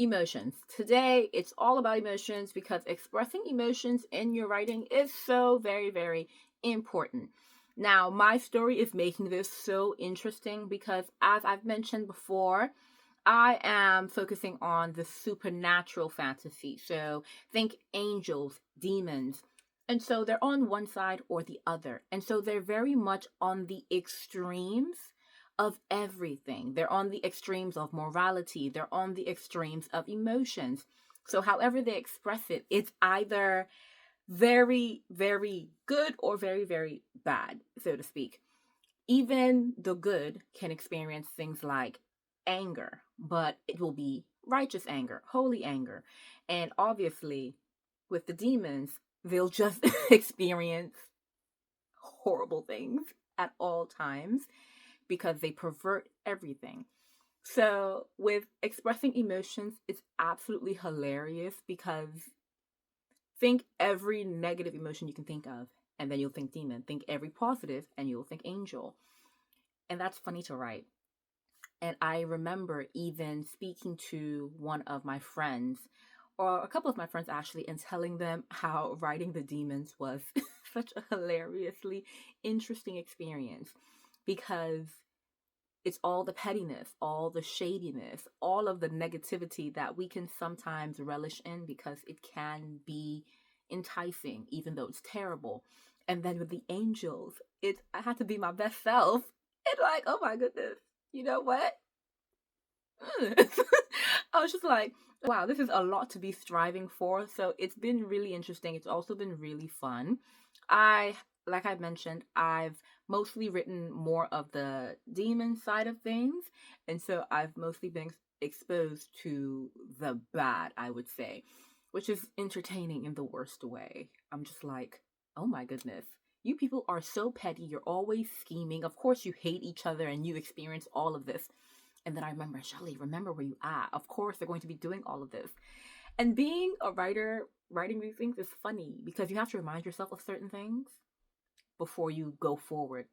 Emotions. Today, it's all about emotions because expressing emotions in your writing is so very, very important. Now, my story is making this so interesting because, as I've mentioned before, I am focusing on the supernatural fantasy. So, think angels, demons. And so they're on one side or the other. And so they're very much on the extremes of everything. They're on the extremes of morality. They're on the extremes of emotions. So, however they express it, it's either very, very good or very, very bad, so to speak. Even the good can experience things like anger, but it will be righteous anger, holy anger. And obviously, with the demons, they'll just experience horrible things at all times because they pervert everything. So, with expressing emotions, it's absolutely hilarious because think every negative emotion you can think of, and then you'll think demon. Think every positive, and you'll think angel. And that's funny to write. And I remember even speaking to one of my friends, or a couple of my friends actually, and telling them how writing the demons was such a hilariously interesting experience because it's all the pettiness, all the shadiness, all of the negativity that we can sometimes relish in because it can be enticing, even though it's terrible. And then with the angels, I had to be my best self. And like, oh my goodness, you know what? I was just like, wow, this is a lot to be striving for. So it's been really interesting. It's also been really fun. Like I mentioned, I've mostly written more of the demon side of things. And so I've mostly been exposed to the bad, I would say, which is entertaining in the worst way. I'm just like, oh my goodness. You people are so petty. You're always scheming. Of course, you hate each other and you experience all of this. And then I remember, Shelley, remember where you at. Of course, they're going to be doing all of this. And being a writer, writing these things is funny because you have to remind yourself of certain things before you go forward.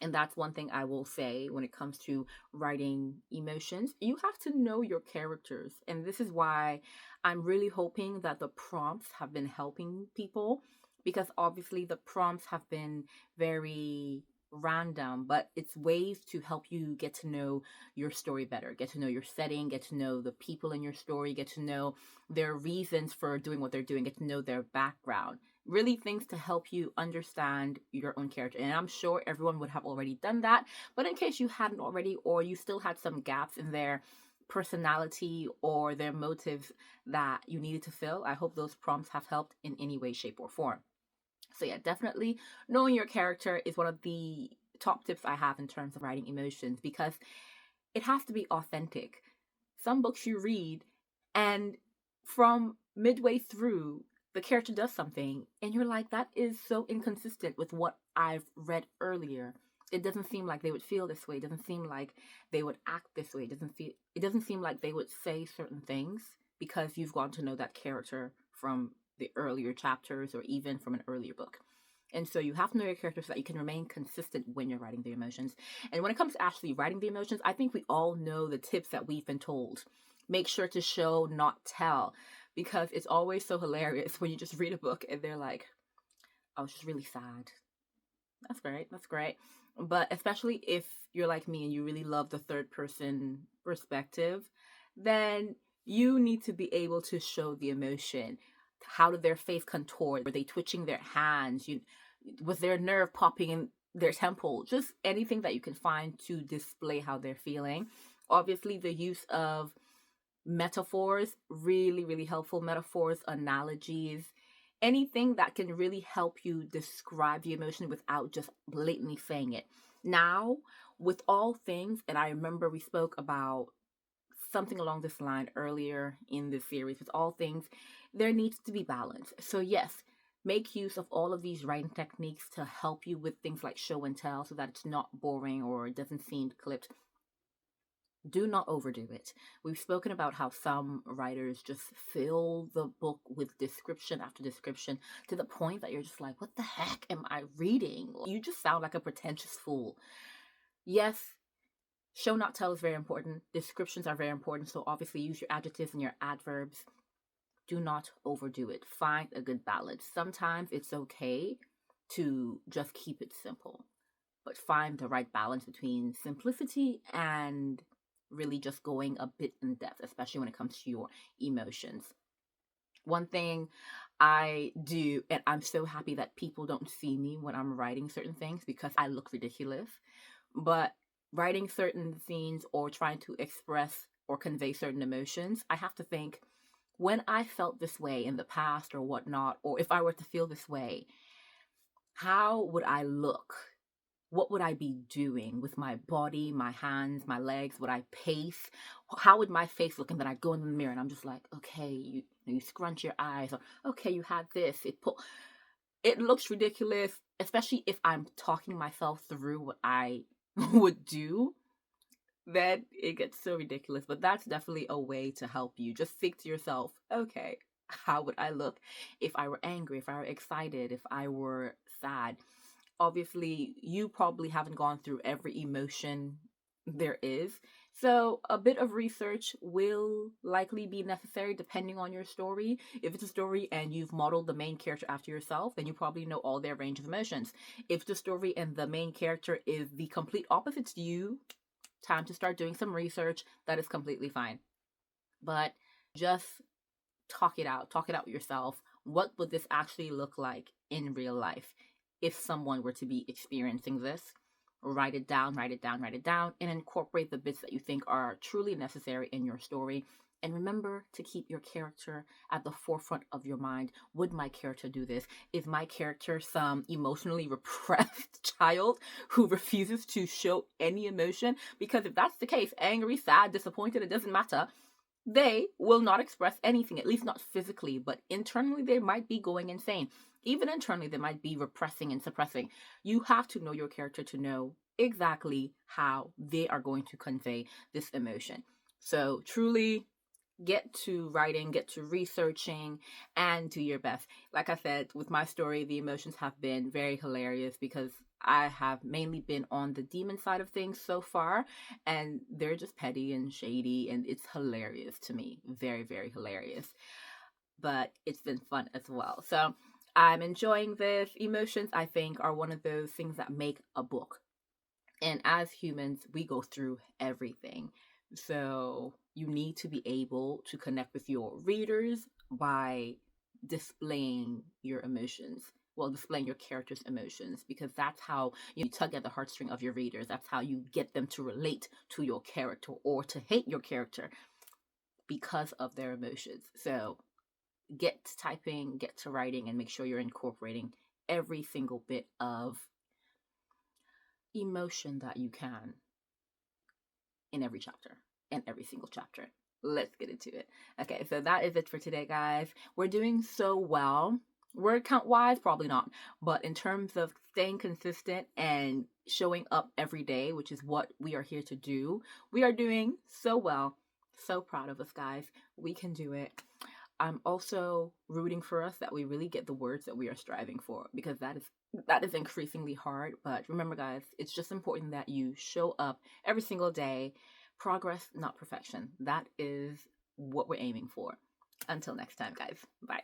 And that's one thing I will say when it comes to writing emotions. You have to know your characters. And this is why I'm really hoping that the prompts have been helping people because obviously the prompts have been very random, but it's ways to help you get to know your story better, get to know your setting, get to know the people in your story, get to know their reasons for doing what they're doing, get to know their background. Really things to help you understand your own character. And I'm sure everyone would have already done that. But in case you hadn't already, or you still had some gaps in their personality or their motives that you needed to fill, I hope those prompts have helped in any way, shape, or form. So yeah, definitely knowing your character is one of the top tips I have in terms of writing emotions because it has to be authentic. Some books you read and from midway through the character does something and you're like, that is so inconsistent with what I've read earlier. It doesn't seem like they would feel this way. It doesn't seem like they would act this way. It doesn't seem like they would say certain things because you've gotten to know that character from the earlier chapters or even from an earlier book. And so you have to know your character so that you can remain consistent when you're writing the emotions. And when it comes to actually writing the emotions, I think we all know the tips that we've been told. Make sure to show, not tell, because it's always so hilarious when you just read a book and they're like, I was just really sad. That's great. That's great. But especially if you're like me and you really love the third person perspective, then you need to be able to show the emotion. How did their face contort? Were they twitching their hands? Was their nerve popping in their temple? Just anything that you can find to display how they're feeling. Obviously, the use of metaphors, really, really helpful metaphors, analogies, anything that can really help you describe the emotion without just blatantly saying it. Now, with all things, and I remember we spoke about something along this line earlier in this series, with all things, there needs to be balance. So, yes, make use of all of these writing techniques to help you with things like show and tell so that it's not boring or it doesn't seem clipped. Do not overdo it. We've spoken about how some writers just fill the book with description after description to the point that you're just like, what the heck am I reading? You just sound like a pretentious fool. Yes, Show not tell is very important. Descriptions are very important. So obviously use your adjectives and your adverbs. Do not overdo it. Find a good balance. Sometimes it's okay to just keep it simple, but find the right balance between simplicity and really just going a bit in depth, especially when it comes to your emotions. One thing I do, and I'm so happy that people don't see me when I'm writing certain things because I look ridiculous, but writing certain scenes or trying to express or convey certain emotions, I have to think, when I felt this way in the past or whatnot, or if I were to feel this way, how would I look? What would I be doing with my body, my hands, my legs? Would I pace? How would my face look? And then I go in the mirror and I'm just like, okay, you scrunch your eyes, or okay, you had this. It looks ridiculous, especially if I'm talking myself through what I would do. Then it gets so ridiculous. But that's definitely a way to help you. Just think to yourself, okay, how would I look if I were angry, if I were excited, if I were sad? Obviously, you probably haven't gone through every emotion there is. So a bit of research will likely be necessary depending on your story. If it's a story and you've modeled the main character after yourself, then you probably know all their range of emotions. If the story and the main character is the complete opposite to you, time to start doing some research. That is completely fine. But just talk it out with yourself. What would this actually look like in real life if someone were to be experiencing this? Write it down, and incorporate the bits that you think are truly necessary in your story. And remember to keep your character at the forefront of your mind. Would my character do this? Is my character some emotionally repressed child who refuses to show any emotion? Because if that's the case, angry, sad, disappointed, it doesn't matter. They will not express anything, at least not physically, but internally they might be going insane. Even internally, they might be repressing and suppressing. You have to know your character to know exactly how they are going to convey this emotion. So truly get to writing, get to researching, and do your best. Like I said, with my story, the emotions have been very hilarious because I have mainly been on the demon side of things so far, and they're just petty and shady, and it's hilarious to me. Very, very hilarious. But it's been fun as well. So I'm enjoying this. Emotions, I think, are one of those things that make a book. And as humans, we go through everything. So you need to be able to connect with your readers by displaying your emotions. Well, displaying your character's emotions, because that's how you tug at the heartstring of your readers. That's how you get them to relate to your character or to hate your character because of their emotions. So get to typing, get to writing, and make sure you're incorporating every single bit of emotion that you can in every chapter, in every single chapter. Let's get into it. Okay, so that is it for today, guys. We're doing so well. Word count wise, probably not. But in terms of staying consistent and showing up every day, which is what we are here to do, we are doing so well. So proud of us, guys. We can do it. I'm also rooting for us that we really get the words that we are striving for, because that is increasingly hard. But remember, guys, it's just important that you show up every single day. Progress, not perfection. That is what we're aiming for. Until next time, guys. Bye.